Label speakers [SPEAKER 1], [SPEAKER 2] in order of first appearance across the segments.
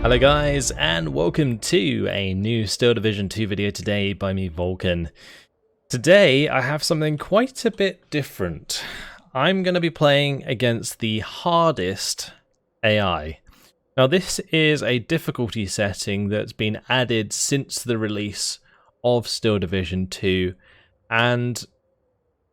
[SPEAKER 1] Hello guys, and welcome to a new Steel Division 2 video today by me, Vulcan. Today I have something quite a bit different. I'm going to be playing against the hardest AI. Now this is a difficulty setting that's been added since the release of Steel Division 2, and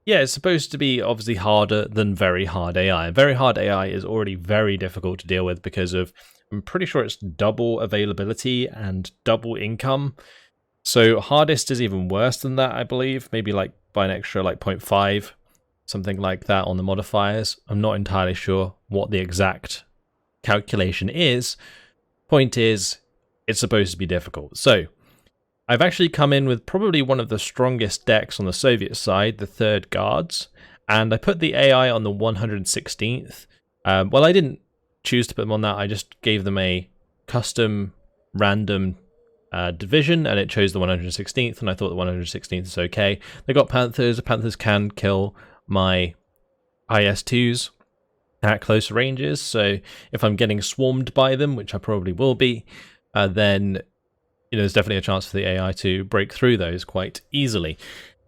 [SPEAKER 1] yeah, it's supposed to be obviously harder than very hard AI. Very hard AI is already very difficult to deal with because of, I'm pretty sure it's double availability and double income. So hardest is even worse than that, I believe. Maybe like by an extra like 0.5, something like that on the modifiers. I'm not entirely sure what the exact calculation is. Point is, it's supposed to be difficult. So I've actually come in with probably one of the strongest decks on the Soviet side, the Third Guards, and I put the AI on the 116th. Well, I didn't choose to put them on that. I just gave them a custom random division, and it chose the 116th, and I thought the 116th is okay. They got Panthers. The Panthers can kill my IS-2s at close ranges, so if I'm getting swarmed by them, which I probably will be, then there's definitely a chance for the AI to break through those quite easily.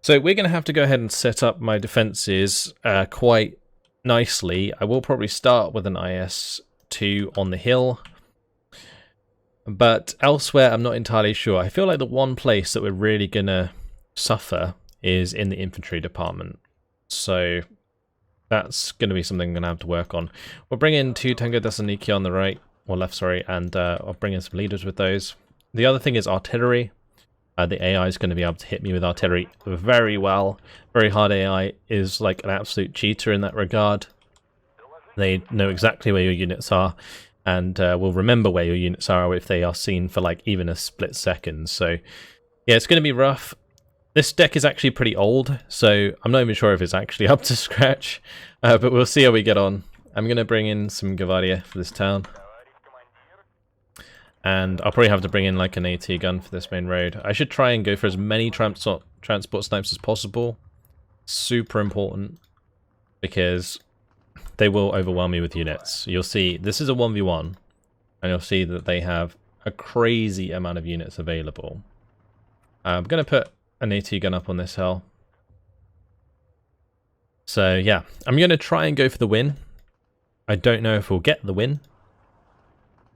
[SPEAKER 1] So we're going to have to go ahead and set up my defenses quite nicely. I will probably start with an IS-2 on the hill, but elsewhere I'm not entirely sure. I feel like the one place that we're really going to suffer is in the infantry department. So that's going to be something I'm going to have to work on. We'll bring in 2 Tango Thessaloniki on the right, or left, sorry, and I'll bring in some leaders with those. The other thing is artillery. The AI is going to be able to hit me with artillery very well. Very hard AI is like an absolute cheater in that regard. They know exactly where your units are, and will remember where your units are if they are seen for like even a split second. So yeah, it's going to be rough. This deck is actually pretty old, so I'm not even sure if it's actually up to scratch, but we'll see how we get on. I'm going to bring in some Gavardia for this town. And I'll probably have to bring in like an AT gun for this main road. I should try and go for as many transport snipes as possible. Super important, because they will overwhelm me with units. You'll see, this is a 1v1, and you'll see that they have a crazy amount of units available. I'm going to put an AT gun up on this hill. So yeah, I'm going to try and go for the win. I don't know if we'll get the win,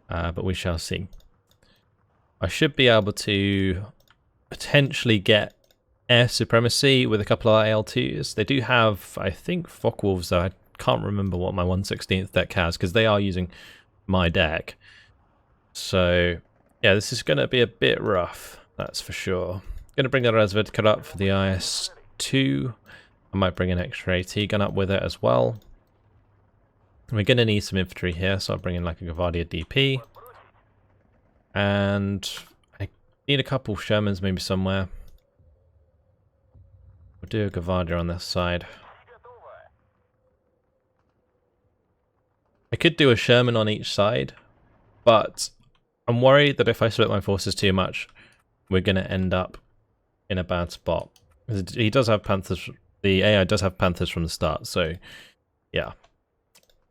[SPEAKER 1] but we shall see. I should be able to potentially get air supremacy with a couple of IL-2s. They do have, I think, Focke-Wulfs, though. I can't remember what my 1/16th deck has, because they are using my deck. So yeah, this is going to be a bit rough, that's for sure. Going to bring the Razvedka up for the IS-2. I might bring an extra AT gun up with it as well. We're going to need some infantry here, so I'll bring in like a Gavardia DP. And I need a couple Shermans maybe somewhere. We'll do a Gavardia on this side. I could do a Sherman on each side, but I'm worried that if I split my forces too much, we're going to end up in a bad spot. He does have Panthers, the AI does have Panthers from the start, so yeah.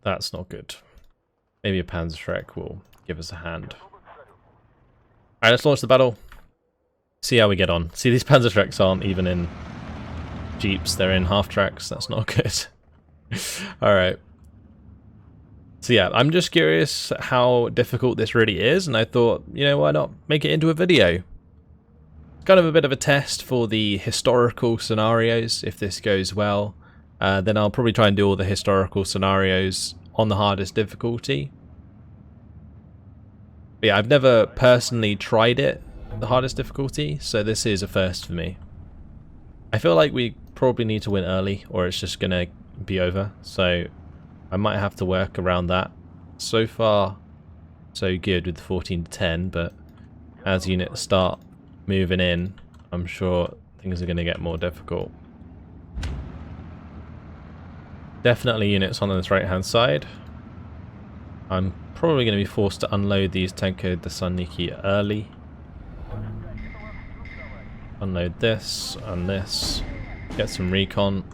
[SPEAKER 1] That's not good. Maybe a Panzerschreck will give us a hand. Alright, let's launch the battle. See how we get on. See, these Panzerschrecks aren't even in Jeeps, they're in half-tracks. That's not good. Alright. So yeah, I'm just curious how difficult this really is, and I thought, why not make it into a video? Kind of a bit of a test for the historical scenarios, if this goes well. Then I'll probably try and do all the historical scenarios on the hardest difficulty. But yeah, I've never personally tried it, the hardest difficulty, so this is a first for me. I feel like we probably need to win early, or it's just going to be over, so I might have to work around that. So far, so good with the 14-10, but as units start moving in, I'm sure things are going to get more difficult. Definitely units on this right hand side. I'm probably going to be forced to unload these Tanko Thessaloniki early. Unload this and this. Get some recon.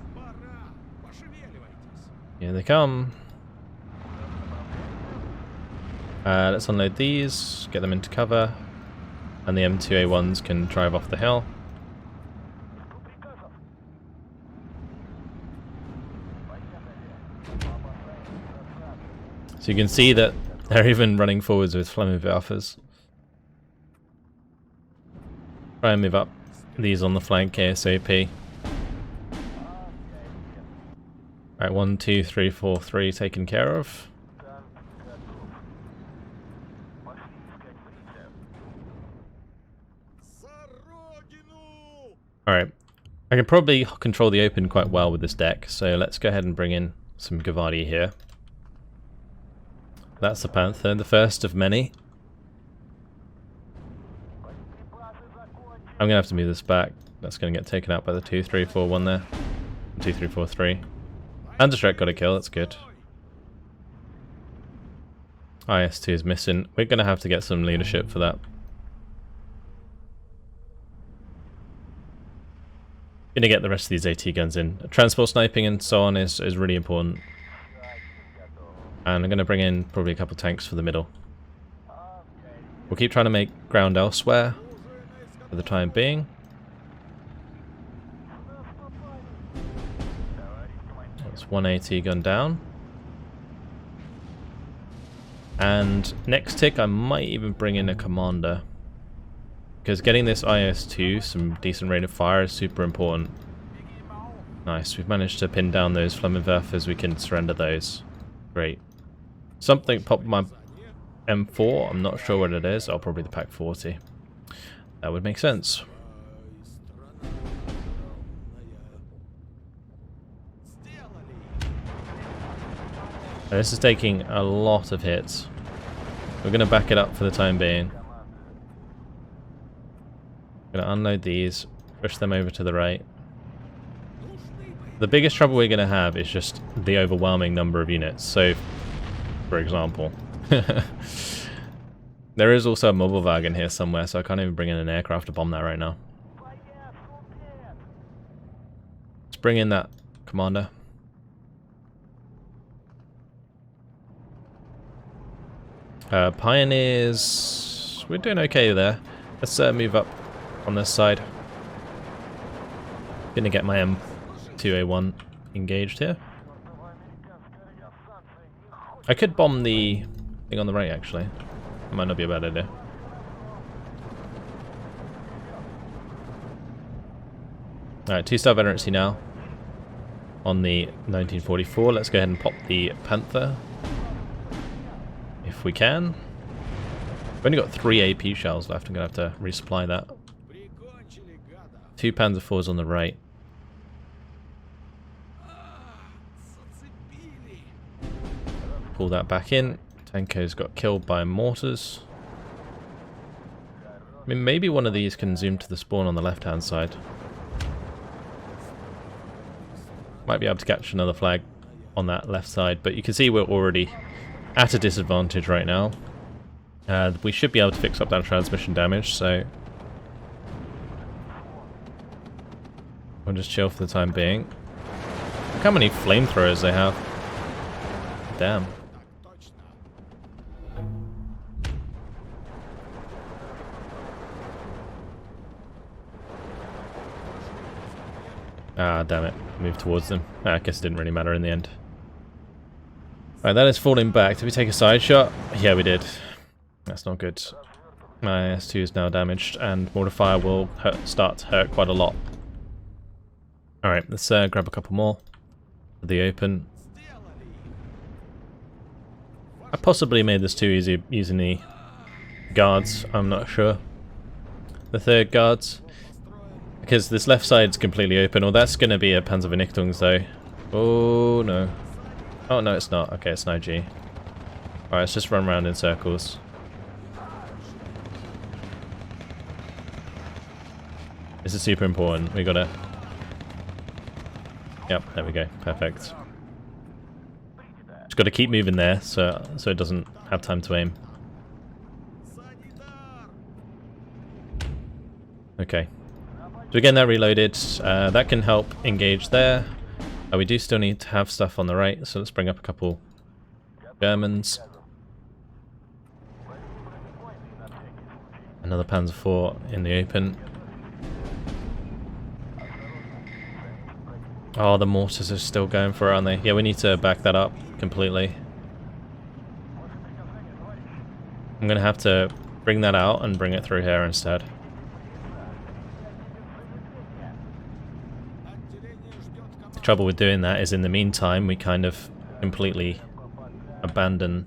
[SPEAKER 1] Here they come. Let's unload these, get them into cover, and the M2A1s can drive off the hill. So you can see that they're even running forwards with Flammenwerfers. Try and move up these on the flank ASAP. Alright, 1, 2, 3, 4, 3 taken care of. Alright, I can probably control the open quite well with this deck, so let's go ahead and bring in some Gavardi here. That's the Panther, the first of many. I'm going to have to move this back. That's going to get taken out by the 2, 3, 4, 1 there. 2, 3, 4, 3. Anderstreck got a kill, that's good. IS-2 is missing. We're going to have to get some leadership for that. Going to get the rest of these AT guns in. Transport sniping and so on is really important. And I'm going to bring in probably a couple tanks for the middle. We'll keep trying to make ground elsewhere for the time being. That's one AT gun down. And next tick I might even bring in a commander. Because getting this IS-2 some decent rate of fire is super important. Nice, we've managed to pin down those Flammenwerfers, we can surrender those. Great. Something popped my M4, I'm not sure what it is. Oh, probably the Pack 40. That would make sense. This is taking a lot of hits. We're going to back it up for the time being. Going to unload these, push them over to the right. The biggest trouble we're going to have is just the overwhelming number of units. So, for example, there is also a mobile wagon here somewhere, so I can't even bring in an aircraft to bomb that right now. Let's bring in that commander. Pioneers, we're doing okay there. Let's move up on this side. Gonna get my M2A1 engaged here. I could bomb the thing on the right actually. It might not be a bad idea. Alright, 2-star veterancy now on the 1944. Let's go ahead and pop the Panther if we can. We've only got 3 AP shells left. I'm going to have to resupply that. 2 Panzer IVs on the right. Pull that back in. Tanko's got killed by mortars. I mean, maybe one of these can zoom to the spawn on the left-hand side. Might be able to catch another flag on that left side, but you can see we're already at a disadvantage right now. We should be able to fix up that transmission damage, so we'll just chill for the time being. Look how many flamethrowers they have. Damn. Ah, damn it. Move towards them. I guess it didn't really matter in the end. Alright, that is falling back. Did we take a side shot? Yeah, we did. That's not good. My S2 is now damaged, and mortar fire will start to hurt quite a lot. Alright, let's grab a couple more for the open. I possibly made this too easy using the guards, I'm not sure. The third guards. Because this left side's completely open. Oh, that's going to be a Panzervernichtung though. Oh no. Oh no, it's not. Okay, it's an IG. Alright, let's just run around in circles. This is super important. We gotta... Yep, there we go. Perfect. Just gotta keep moving there so it doesn't have time to aim. Okay. So we're getting that reloaded. That can help engage there. We do still need to have stuff on the right, so let's bring up a couple Germans. Another Panzer IV in the open. Oh, the mortars are still going for it, aren't they? Yeah, we need to back that up completely. I'm going to have to bring that out and bring it through here instead. The trouble with doing that is in the meantime we kind of completely abandon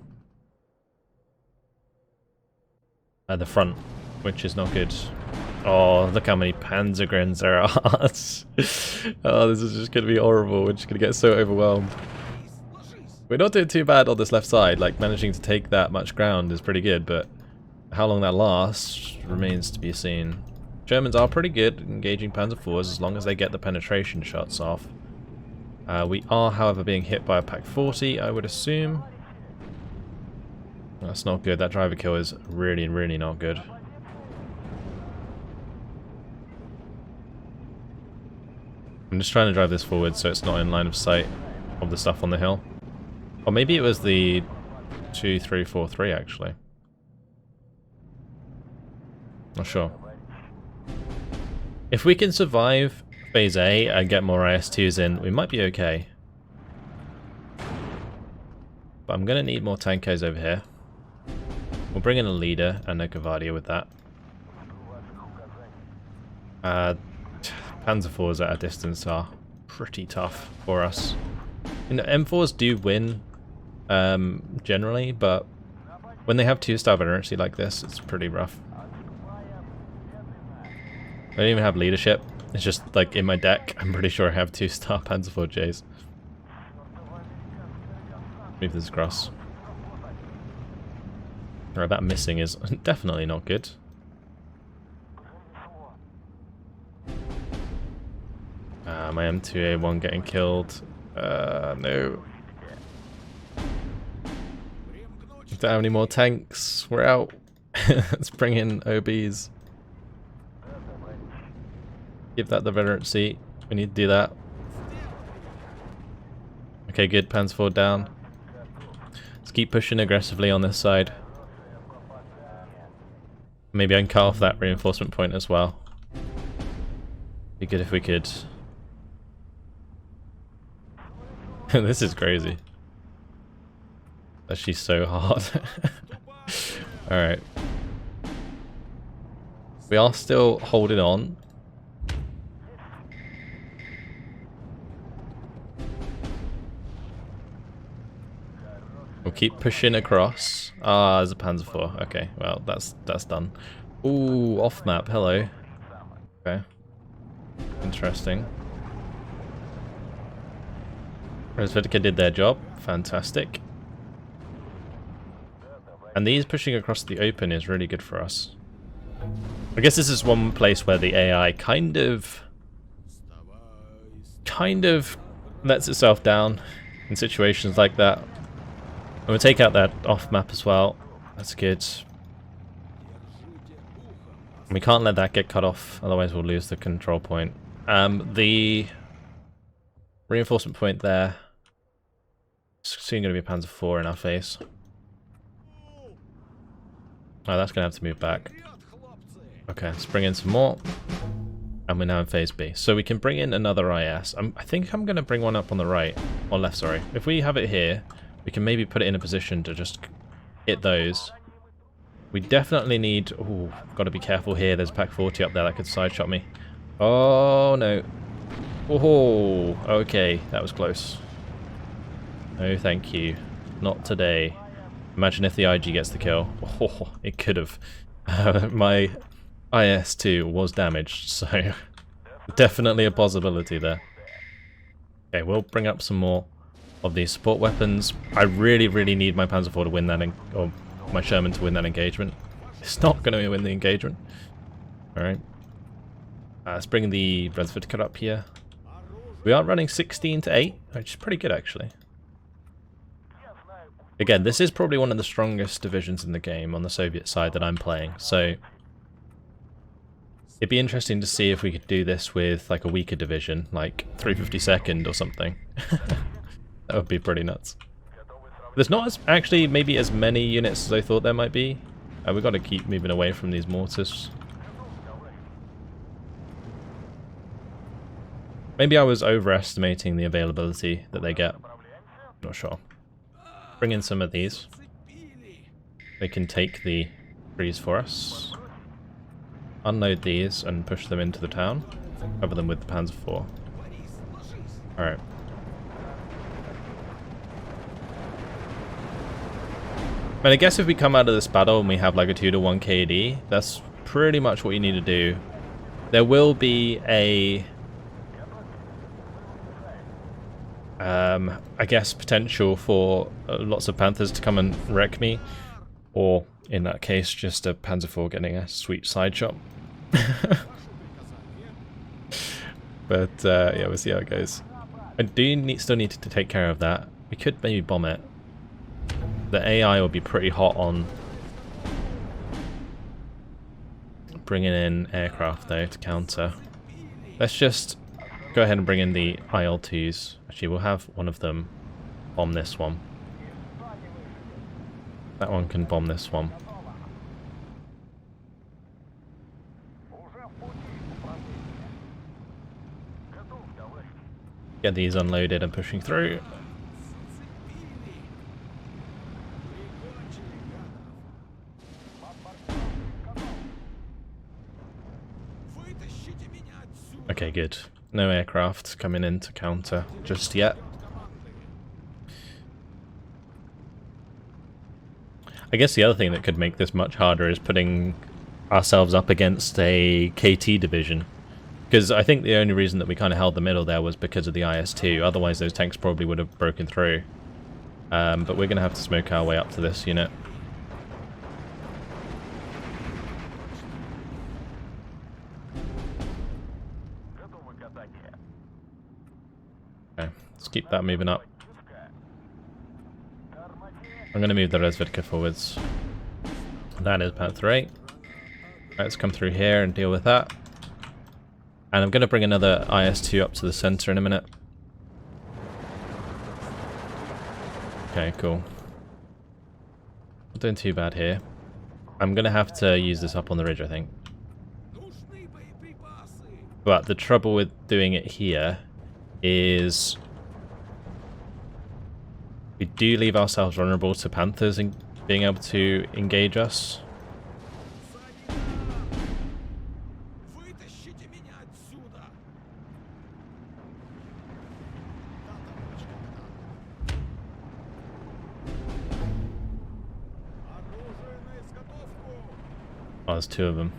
[SPEAKER 1] the front, which is not good. Oh, look how many Panzergrens there are. Oh, this is just going to be horrible. We're just going to get so overwhelmed. We're not doing too bad on this left side. Like, managing to take that much ground is pretty good, but how long that lasts remains to be seen. Germans are pretty good at engaging Panzer IVs as long as they get the penetration shots off. We are, however, being hit by a Pak 40, I would assume. That's not good. That driver kill is really, really not good. I'm just trying to drive this forward so it's not in line of sight of the stuff on the hill. Or maybe it was the 2343 actually. Not sure. If we can survive Phase A and get more IS-2s in, we might be okay. But I'm going to need more tankers over here. We'll bring in a leader and a Gavadia with that. Panzer IVs at a distance are pretty tough for us. You know, M4s do win generally, but when they have 2-star veterancy like this, it's pretty rough. I don't even have leadership. It's just like in my deck, I'm pretty sure I have 2-star Panzer IVJs. Move this across. Alright, that missing is definitely not good. My M2A1 getting killed. No. Don't have any more tanks. We're out. Let's bring in OBs. Give that the veteran seat. We need to do that. Okay, good. Panzer IV down. Let's keep pushing aggressively on this side. Maybe I can cut off that reinforcement point as well. Be good if we could. This is crazy. She's so hard. Alright. We are still holding on. We'll keep pushing across. Ah, there's a Panzer IV. Okay, well, that's done. Ooh, off map. Hello. Okay. Interesting. Resvedka did their job. Fantastic. And these pushing across the open is really good for us. I guess this is one place where the AI kind of lets itself down in situations like that. And we'll take out that off map as well. That's good. And we can't let that get cut off, otherwise we'll lose the control point. The reinforcement point there. Soon going to be Panzer IV in our face. Oh, that's going to have to move back. Okay, let's bring in some more. And we're now in Phase B. So we can bring in another IS. I think I'm going to bring one up on the right. Or left, sorry. If we have it here, we can maybe put it in a position to just hit those. We definitely need... Ooh, got to be careful here. There's a Pak 40 up there that could side shot me. Oh, no. Oh, okay. That was close. No, thank you. Not today. Imagine if the IG gets the kill. Oh, it could have. My IS-2 was damaged, so definitely a possibility there. Okay, we'll bring up some more of these support weapons. I really, really need my Panzer IV to win that, or my Sherman to win that engagement. It's not going to win the engagement. Alright. Let's bring the Brentford up here. We are running 16 to 8, which is pretty good actually. Again, this is probably one of the strongest divisions in the game on the Soviet side that I'm playing, so it'd be interesting to see if we could do this with like a weaker division, like 352nd or something. That would be pretty nuts. There's not actually maybe as many units as I thought there might be. We've got to keep moving away from these mortars. Maybe I was overestimating the availability that they get. Not sure. Bring in some of these. They can take the trees for us. Unload these and push them into the town. Cover them with the Panzer IV. Alright. And I guess if we come out of this battle and we have like a 2-to-1 KD, that's pretty much what you need to do. There will be a... I guess potential for lots of Panthers to come and wreck me. Or, in that case, just a Panzer IV getting a sweet side shot. But, yeah, we'll see how it goes. I do still need to take care of that. We could maybe bomb it. The AI will be pretty hot on bringing in aircraft, though, to counter. Let's just go ahead and bring in the IL-2s. Actually, we'll have one of them bomb this one. That one can bomb this one. Get these unloaded and pushing through. Okay, good. No aircraft coming in to counter just yet. I guess the other thing that could make this much harder is putting ourselves up against a KT division. Because I think the only reason that we kind of held the middle there was because of the IS-2. Otherwise those tanks probably would have broken through. But we're going to have to smoke our way up to this unit. Okay, let's keep that moving up. I'm going to move the Resvedka forwards. That is Panther 8. Let's come through here and deal with that. And I'm going to bring another IS-2 up to the center in a minute. Okay, cool. Not doing too bad here. I'm going to have to use this up on the ridge, I think. But the trouble with doing it here is we do leave ourselves vulnerable to Panthers and being able to engage us. Oh, there's two of them.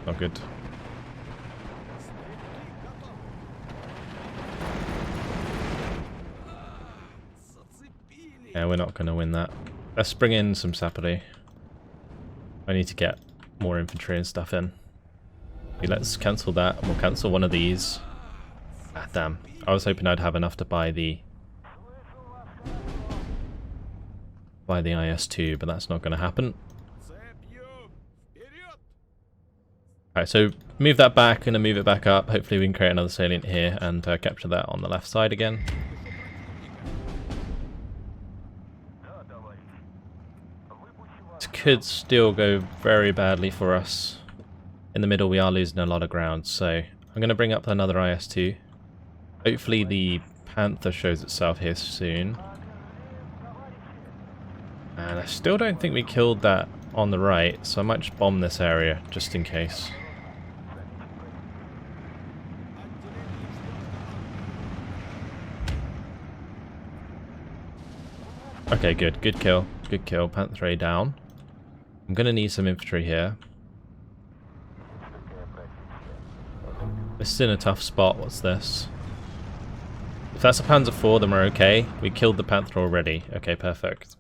[SPEAKER 1] Not good. Yeah, we're not going to win that. Let's bring in some sapere. I need to get more infantry and stuff in. Okay, let's cancel that, and we'll cancel one of these. Ah, damn. I was hoping I'd have enough to buy the IS-2, but that's not going to happen. Alright, so move that back and then move it back up. Hopefully we can create another salient here and capture that on the left side again. This could still go very badly for us. In the middle we are losing a lot of ground, so I'm going to bring up another IS-2. Hopefully the Panther shows itself here soon. And I still don't think we killed that on the right, so I might just bomb this area just in case. Okay, good. Good kill. Good kill. Panther A down. I'm going to need some infantry here. This is in a tough spot. What's this? If that's a Panzer IV, then we're okay. We killed the Panther already. Okay, perfect.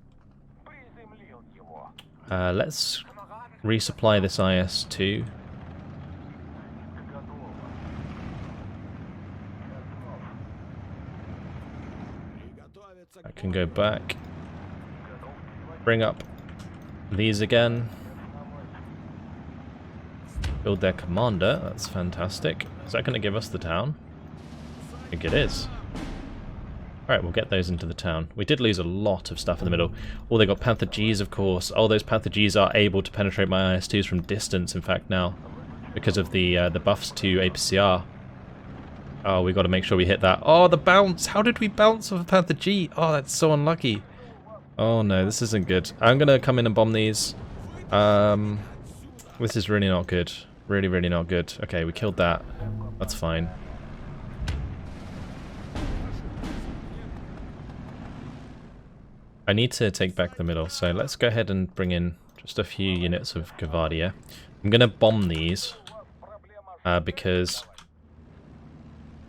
[SPEAKER 1] Let's resupply this IS-2. I can go back. Bring up these again. Build their commander. That's fantastic. Is that going to give us the town? I think it is. Alright, we'll get those into the town. We did lose a lot of stuff in the middle. Oh, they got Panther Gs, of course. Oh, those Panther Gs are able to penetrate my IS-2s from distance, in fact, now. Because of the buffs to APCR. Oh, we got to make sure we hit that. Oh, the bounce! How did we bounce off a Panther G? Oh, that's so unlucky. Oh no, this isn't good. I'm going to come in and bomb these. This is really not good. Really, really not good. Okay, we killed that. That's fine. I need to take back the middle, so let's go ahead and bring in just a few units of Gvardia. I'm going to bomb these because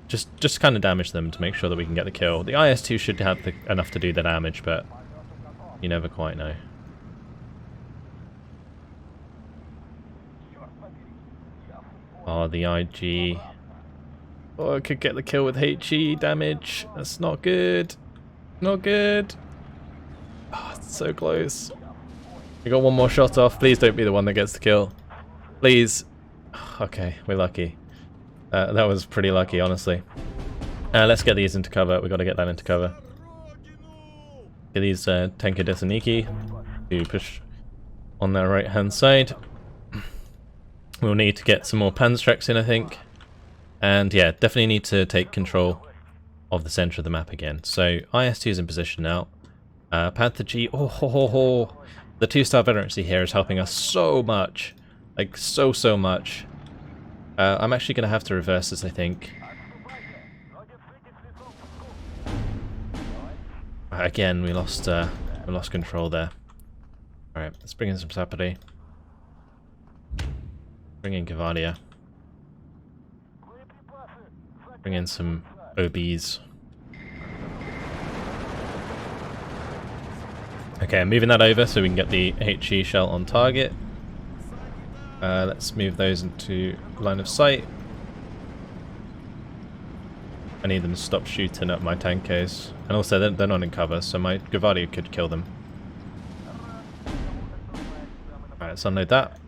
[SPEAKER 1] just kind of damage them to make sure that we can get the kill. The IS-2 should have enough to do the damage, but you never quite know. Oh, the IG. Oh, I could get the kill with HE damage. That's not good. Not good. Oh, it's so close. We got one more shot off. Please don't be the one that gets the kill. Please. Okay, we're lucky. That was pretty lucky, honestly. Let's get these into cover. We got to get that into cover. Get these Tenka Desaniki to push on their right-hand side. We'll need to get some more Panzertreks in, I think. And yeah, definitely need to take control of the center of the map again. So IS-2 is in position now. Panther G, the 2-star veterancy here is helping us so much. Like, so much. I'm actually going to have to reverse this, I think. Again, we lost control there. Alright, let's bring in some Sapere. Bring in Gvardia. Bring in some OBs. Okay, I'm moving that over so we can get the HE shell on target. Let's move those into line of sight. I need them to stop shooting at my tankers. And also, they're not in cover, so my Gvardia could kill them. Alright, let's unload that.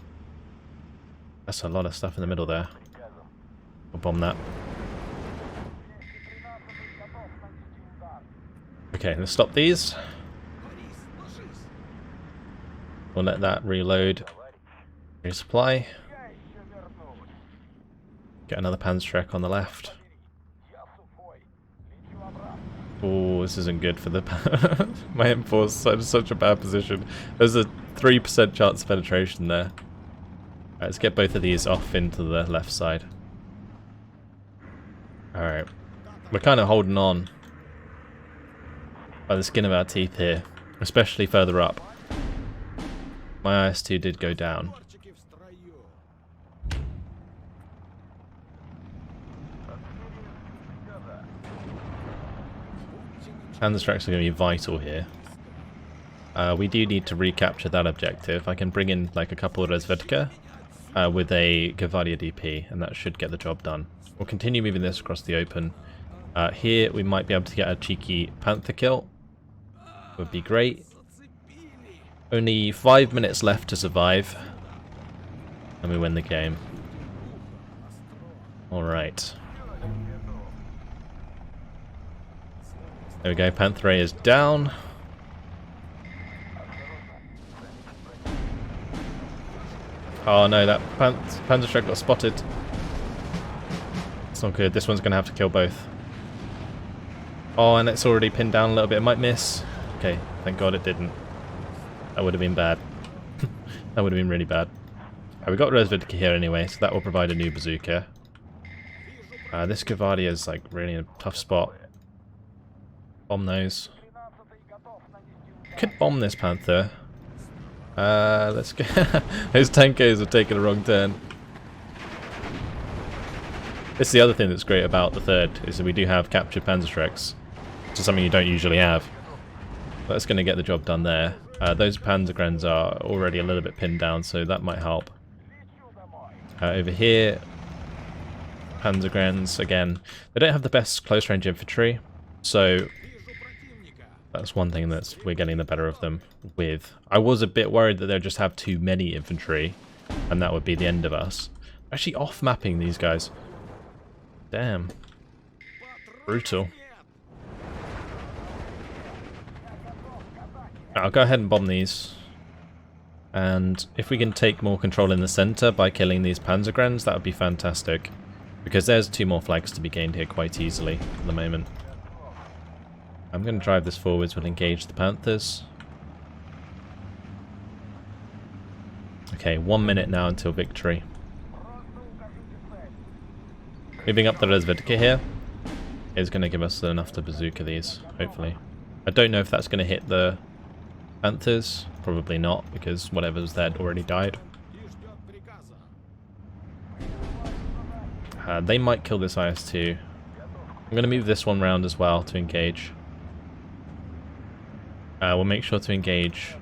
[SPEAKER 1] That's a lot of stuff in the middle there. We'll bomb that. Okay, let's stop these. We'll let that reload. Resupply. Get another Panzertrek on the left. Oh, this isn't good for the... My M4's in such a bad position. There's a 3% chance of penetration there. Alright, let's get both of these off into the left side. Alright. We're kind of holding on by the skin of our teeth here. Especially further up. My IS-2 did go down. Panzertreks are going to be vital here. We do need to recapture that objective. I can bring in like a couple of Resvedka with a Gvardia DP, and that should get the job done. We'll continue moving this across the open. Here we might be able to get a cheeky Panther kill. Would be great. Only 5 minutes left to survive, and we win the game. Alright. There we go, Panther A is down. Oh no, that Panzertrek got spotted. It's not good, this one's going to have to kill both. Oh, and it's already pinned down a little bit, it might miss. Okay, thank god it didn't. That would have been bad. That would have been really bad. We got Resvedka here anyway, so that will provide a new bazooka. This Gvardia is like really in a tough spot. Bomb those. Could bomb this Panther. Let's go. Those tankers have taken a wrong turn. This is the other thing that's great about the third, is that we do have captured Panzertreks. Which is something you don't usually have. But that's going to get the job done there. Those Panzergrens are already a little bit pinned down, so that might help. Over here, Panzergrens, again, they don't have the best close-range infantry, so that's one thing that we're getting the better of them with. I was a bit worried that they'll just have too many infantry, and that would be the end of us. Actually off-mapping these guys. Damn. Brutal. I'll go ahead and bomb these. And if we can take more control in the center by killing these Panzergrens, that would be fantastic. Because there's 2 more flags to be gained here quite easily at the moment. I'm going to drive this forwards, we'll engage the Panthers. Okay, 1 minute now until victory. Moving up the Resvedka here is going to give us enough to bazooka these, hopefully. I don't know if that's going to hit the Panthers. Probably not, because whatever's there already died. They might kill this IS-2. I'm going to move this one round as well to engage. We'll make sure to engage.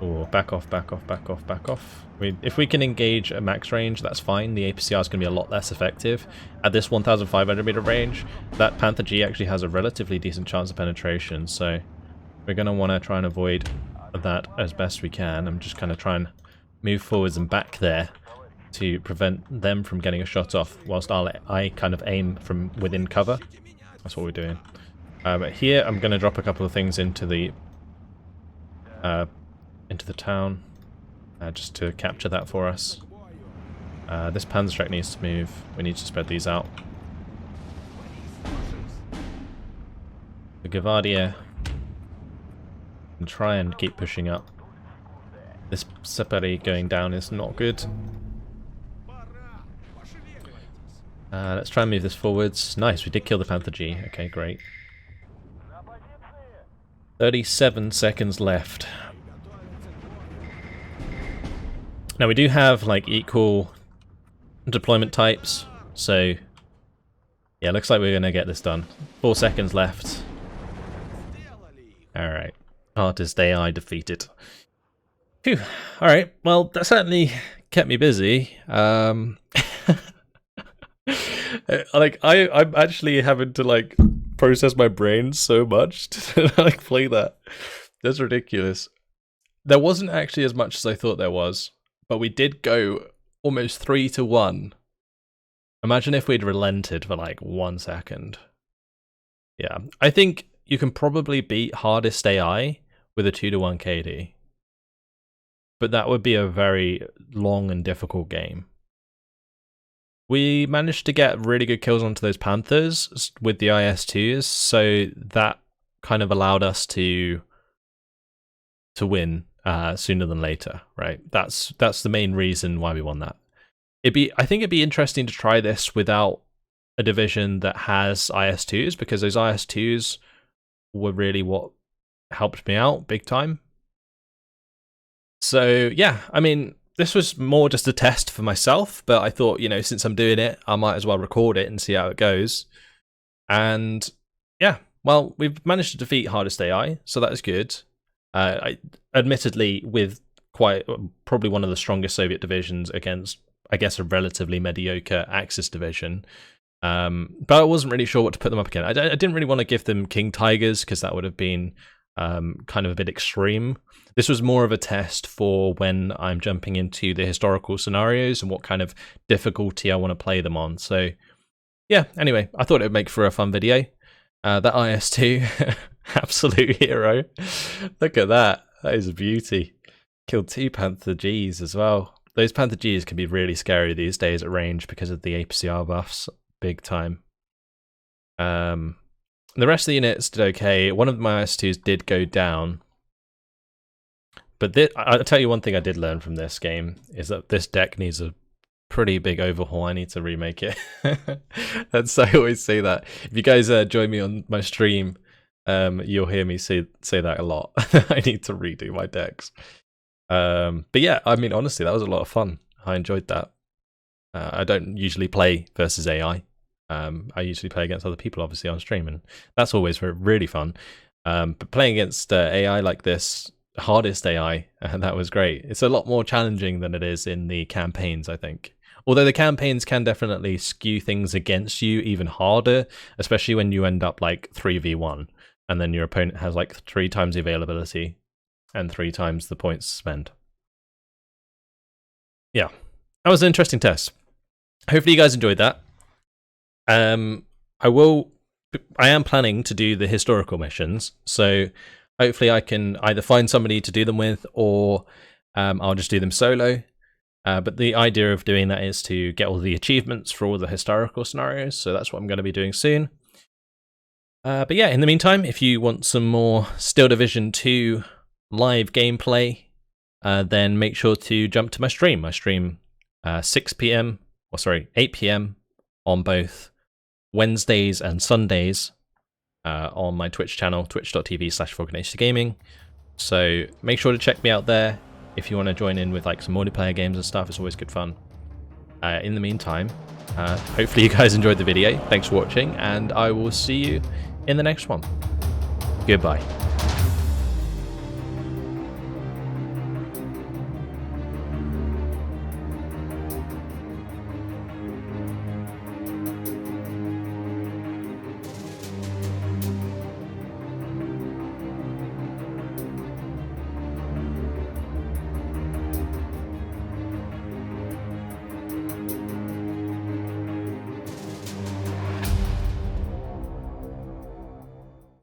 [SPEAKER 1] Oh, back off, back off, back off, back off. If we can engage at max range, that's fine. The APCR is going to be a lot less effective. At this 1,500 meter range, that Panther G actually has a relatively decent chance of penetration, so we're going to want to try and avoid that as best we can. I'm just kind of trying to move forwards and back there to prevent them from getting a shot off, whilst I kind of aim from within cover. That's what we're doing. But here I'm going to drop a couple of things into the town, just to capture that for us. This Panzerstreck needs to move. We need to spread these out. The Gvardia can try and keep pushing up. This Separi going down is not good. Let's try and move this forwards. Nice, we did kill the Panther G. Okay, great. 37 seconds left. Now we do have like equal deployment types, so yeah, looks like we're gonna get this done. 4 seconds left. Alright. Artist AI defeated. Phew. Alright, well that certainly kept me busy. Like I'm actually having to like process my brain so much to like play that. That's ridiculous. There wasn't actually as much as I thought there was, but we did go almost 3-1. Imagine if we'd relented for like 1 second. Yeah, I think you can probably beat hardest AI with a 2-1 KD, but that would be a very long and difficult game. We managed to get really good kills onto those Panthers with the IS-2s, so that kind of allowed us to win sooner than later, right? That's the main reason why we won that. I think it'd be interesting to try this without a division that has IS-2s, because those IS-2s were really what helped me out big time. So yeah, I mean, this was more just a test for myself, but I thought, you know, since I'm doing it, I might as well record it and see how it goes. And yeah, well, we've managed to defeat hardest AI, so that is good. Admittedly, with probably one of the strongest Soviet divisions against, I guess, a relatively mediocre Axis division. But I wasn't really sure what to put them up against. I didn't really want to give them King Tigers, because that would have been kind of a bit extreme. This was more of a test for when I'm jumping into the historical scenarios and what kind of difficulty I want to play them on. So yeah, anyway, I thought it would make for a fun video. That IS-2, absolute hero. Look at that. That is a beauty. Killed 2 Panther Gs as well. Those Panther Gs can be really scary these days at range because of the APCR buffs. Big time. The rest of the units did okay. One of my IS-2s did go down. But I'll tell you one thing I did learn from this game is that this deck needs a pretty big overhaul. I need to remake it. That's, I always say that. If you guys join me on my stream, you'll hear me say that a lot. I need to redo my decks. But yeah, I mean, honestly, that was a lot of fun. I enjoyed that. I don't usually play versus AI. I usually play against other people, obviously, on stream, and that's always really fun. But playing against AI like this, hardest AI, that was great. It's a lot more challenging than it is in the campaigns, I think. Although the campaigns can definitely skew things against you even harder, especially when you end up like 3v1, and then your opponent has like 3 times the availability and 3 times the points to spend. Yeah, that was an interesting test. Hopefully you guys enjoyed that. I am planning to do the historical missions, so hopefully I can either find somebody to do them with, or I'll just do them solo. But the idea of doing that is to get all the achievements for all the historical scenarios, so that's what I'm going to be doing soon. But yeah, in the meantime, if you want some more Steel Division 2 live gameplay, then make sure to jump to my stream. I stream 8 p.m. on both Wednesdays and Sundays on my Twitch channel, twitch.tv/VolkanAceGaming. So make sure to check me out there if you want to join in with like some multiplayer games and stuff. It's always good fun. In the meantime, hopefully you guys enjoyed the video. Thanks for watching, and I will see you in the next one. Goodbye.